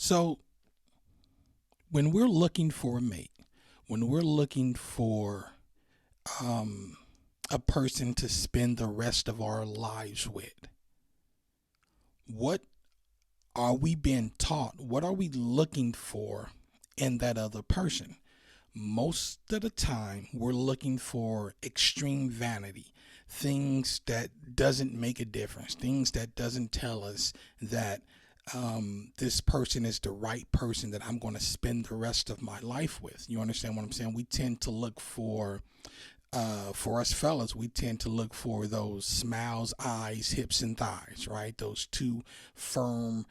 So when we're looking for a mate, when we're looking for um, a person to spend the rest of our lives with, what are we being taught? What are we looking for in that other person? Most of the time, we're looking for extreme vanity, things that doesn't make a difference, things that doesn't tell us that this person is the right person that I'm going to spend the rest of my life with. You understand what I'm saying? We tend to look for us fellas, we tend to look for those smiles, eyes, hips, and thighs, right? Those two firm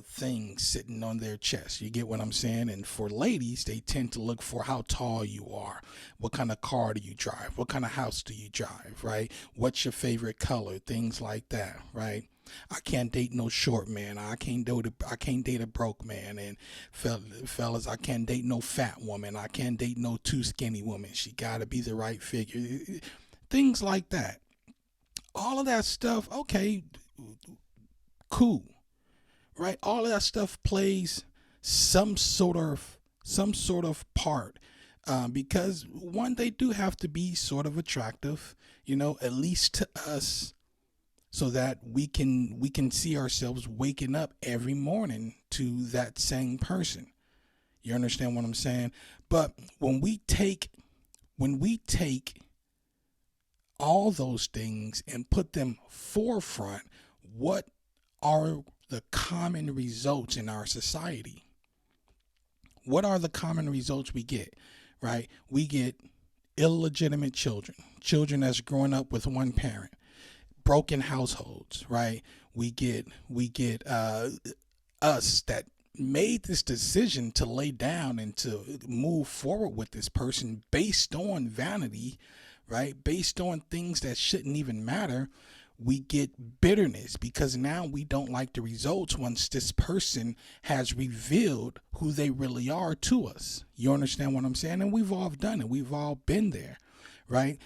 things sitting on their chest. You get what I'm saying? And for ladies, they tend to look for how tall you are, what kind of car do you drive, what kind of house do you drive, right? What's your favorite color, things like that, right? I can't date no short man. I can't date a broke man. And fellas, I can't date no fat woman. I can't date no too skinny woman. She got to be the right figure. Things like that. All of that stuff, okay, cool, right? All of that stuff plays some sort of part. Because one, they do have to be sort of attractive, at least to us, so that we can see ourselves waking up every morning to that same person. You understand what I'm saying? But when we take all those things and put them forefront, what are the common results in our society? What are the common results we get? Right? We get illegitimate children, children that's growing up with one parent, broken households, right? We get us that made this decision to lay down and to move forward with this person based on vanity, right? Based on things that shouldn't even matter. We get bitterness because now we don't like the results once this person has revealed who they really are to us. You understand what I'm saying? And we've all done it. We've all been there, right?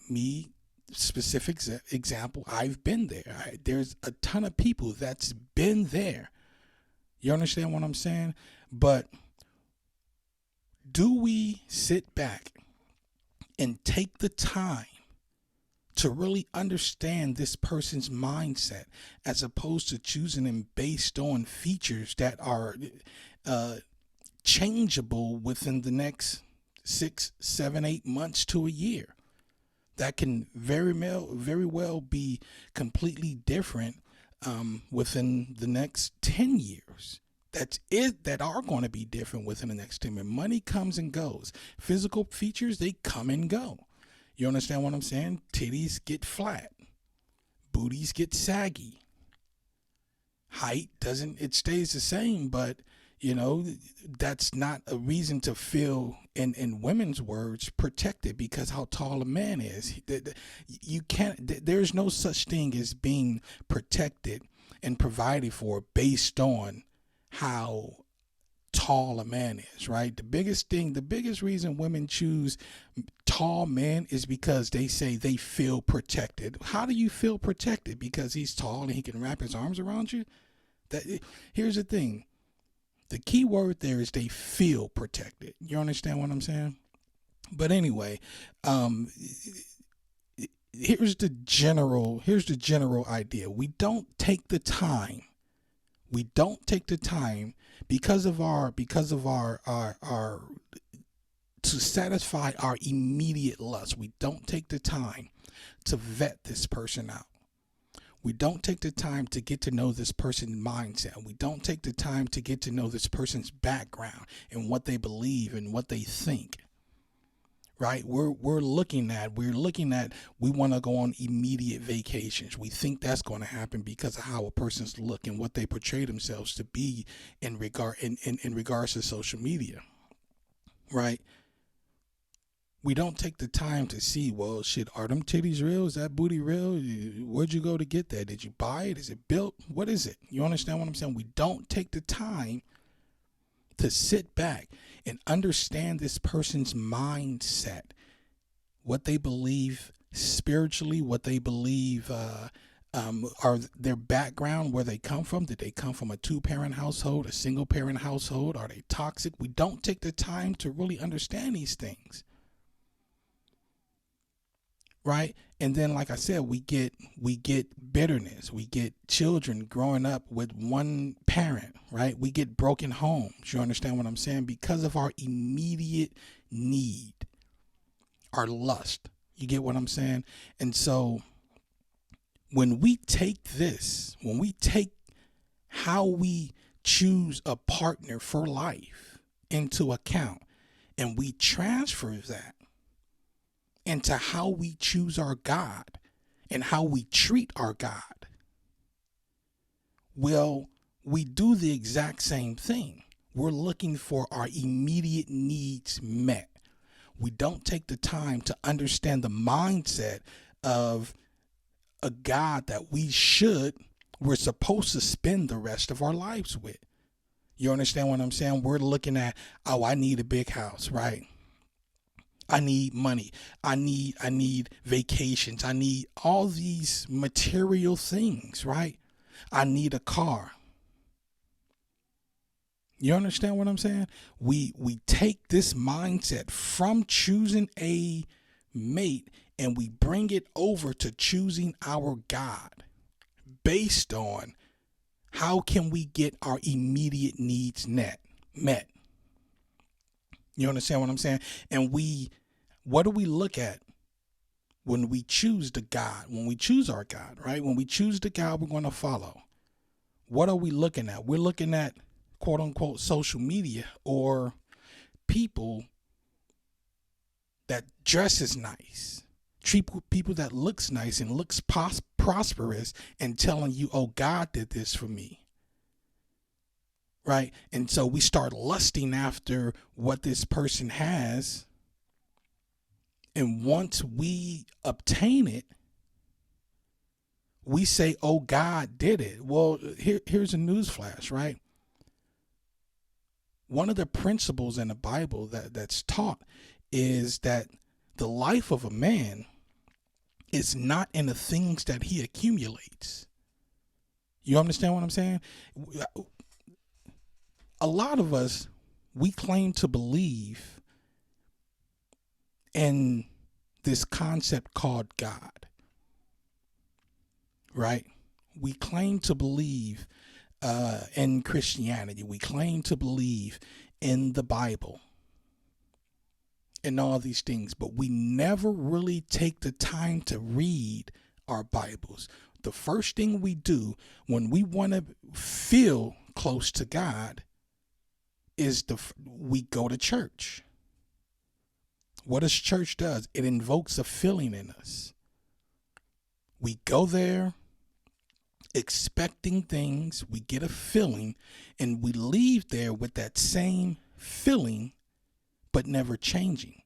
Me, specific example, I've been there. There's a ton of people that's been there. You understand what I'm saying? But do we sit back and take the time to really understand this person's mindset as opposed to choosing them based on features that are uh, changeable within the next 6, 7, 8 months to a year? That can very well be completely different within the next 10 years. That's it, that are going to be different within the next 10 years. Money comes and goes. Physical features, they come and go. You understand what I'm saying? Titties get flat, booties get saggy. Height doesn't, it stays the same, but you know, that's not a reason to feel, in women's words, protected because how tall a man is. You can't, there's no such thing as being protected and provided for based on how tall a man is, right? The biggest reason women choose tall men is because they say they feel protected. How do you feel protected? Because he's tall and he can wrap his arms around you? That Here's the thing. The key word there is they feel protected. You understand what I'm saying? But anyway, um, here's the general idea. We don't take the time because of our to satisfy our immediate lust. We don't take the time to vet this person out. We don't take the time to get to know this person's mindset. We don't take the time to get to know this person's background and what they believe and what they think. Right? We're looking at we want to go on immediate vacations. We think that's going to happen because of how a person's look and what they portray themselves to be in regards to social media. Right? We don't take the time to see, well, shit, are them titties real? Is that booty real? Where'd you go to get that? Did you buy it? Is it built? What is it? You understand what I'm saying? We don't take the time to sit back and understand this person's mindset, what they believe spiritually, what they believe Are their background, where they come from? Did they come from a two-parent household, a single-parent household? Are they toxic? We don't take the time to really understand these things, right? And then, like I said, we get bitterness. We get children growing up with one parent, right? We get broken homes. You understand what I'm saying? Because of our immediate need, our lust. You get what I'm saying? And so when we take how we choose a partner for life into account, and we transfer that into how we choose our God and how we treat our God, well, we do the exact same thing. We're looking for our immediate needs met. We don't take the time to understand the mindset of a God that we're supposed to spend the rest of our lives with. You understand what I'm saying? We're looking at, oh, I need a big house, right? I need money. I need vacations. I need all these material things, right? I need a car. You understand what I'm saying? We take this mindset from choosing a mate and we bring it over to choosing our God based on how can we get our immediate needs met. You understand what I'm saying? And what do we look at when we choose the God, when we choose our God, right? When we choose the God we're going to follow, what are we looking at? We're looking at, quote unquote, social media or people that dresses nice, people that looks nice and looks prosperous and telling you, oh, God did this for me. Right? And so we start lusting after what this person has. And once we obtain it, we say, oh, God did it. Well, here's a news flash, right? One of the principles in the Bible that's taught is that the life of a man is not in the things that he accumulates. You understand what I'm saying? A lot of us, we claim to believe in this concept called God, right? We claim to believe in Christianity. We claim to believe in the Bible and all these things, but we never really take the time to read our Bibles. The first thing we do when we want to feel close to God is we go to church. What does church does? It invokes a feeling in us. We go there expecting things, we get a feeling, and we leave there with that same feeling, but never changing.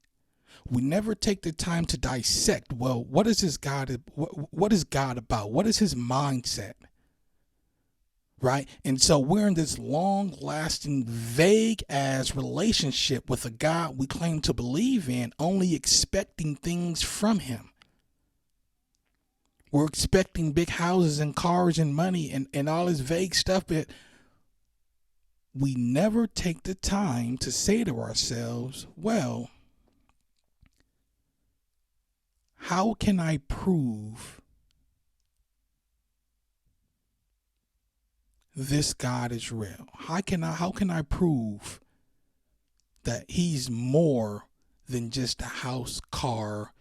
We never take the time to dissect, well, what is this God? What is God about? What is his mindset? Right? And so we're in this long lasting, vague ass relationship with a God we claim to believe in, only expecting things from him. We're expecting big houses and cars and money and all this vague stuff, but we never take the time to say to ourselves, well, how can I prove this God is real? How can I prove that he's more than just a house, car,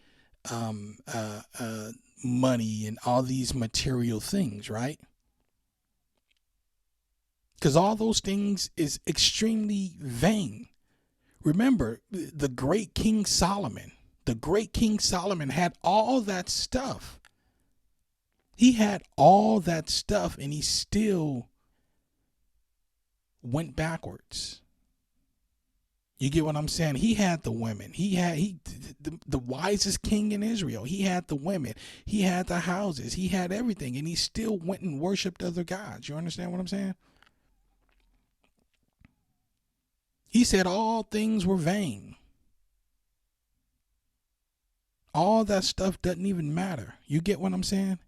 money, and all these material things, right? Because all those things is extremely vain. Remember, the great King Solomon had all that stuff. He had all that stuff and he still went backwards. You get what I'm saying? He had the women. He had the wisest king in Israel. He had the women. He had the houses. He had everything, and he still went and worshipped other gods. You understand what I'm saying? He said all things were vain. All that stuff doesn't even matter. You get what I'm saying?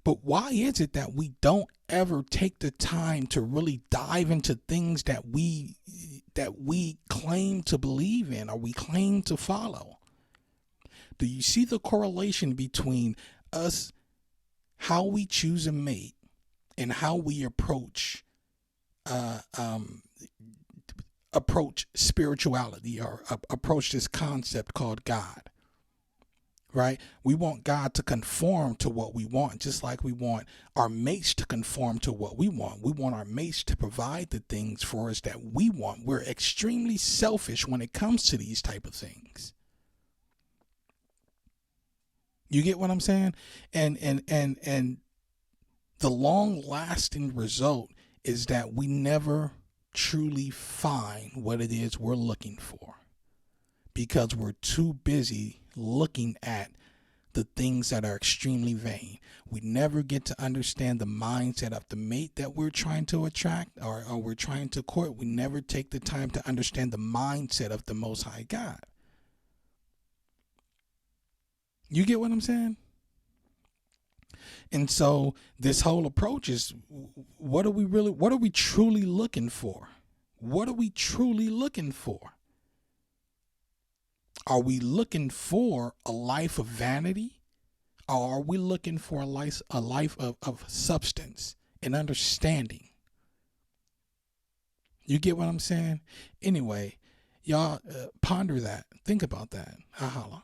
But why is it that we don't ever take the time to really dive into things that we claim to believe in or we claim to follow? Do you see the correlation between us, how we choose a mate, and how we approach spirituality, or approach this concept called God? Right? We want God to conform to what we want, just like we want our mates to conform to what we want. We want our mates to provide the things for us that we want. We're extremely selfish when it comes to these type of things. You get what I'm saying? And the long lasting result is that we never truly find what it is we're looking for, because we're too busy looking at the things that are extremely vain. We never get to understand the mindset of the mate that we're trying to attract, or we're trying to court. We never take the time to understand the mindset of the Most High God. You get what I'm saying? And so this whole approach is, what are we truly looking for? What are we truly looking for? Are we looking for a life of vanity, or are we looking for a life of substance and understanding? You get what I'm saying? Anyway, y'all ponder that. Think about that. Holla.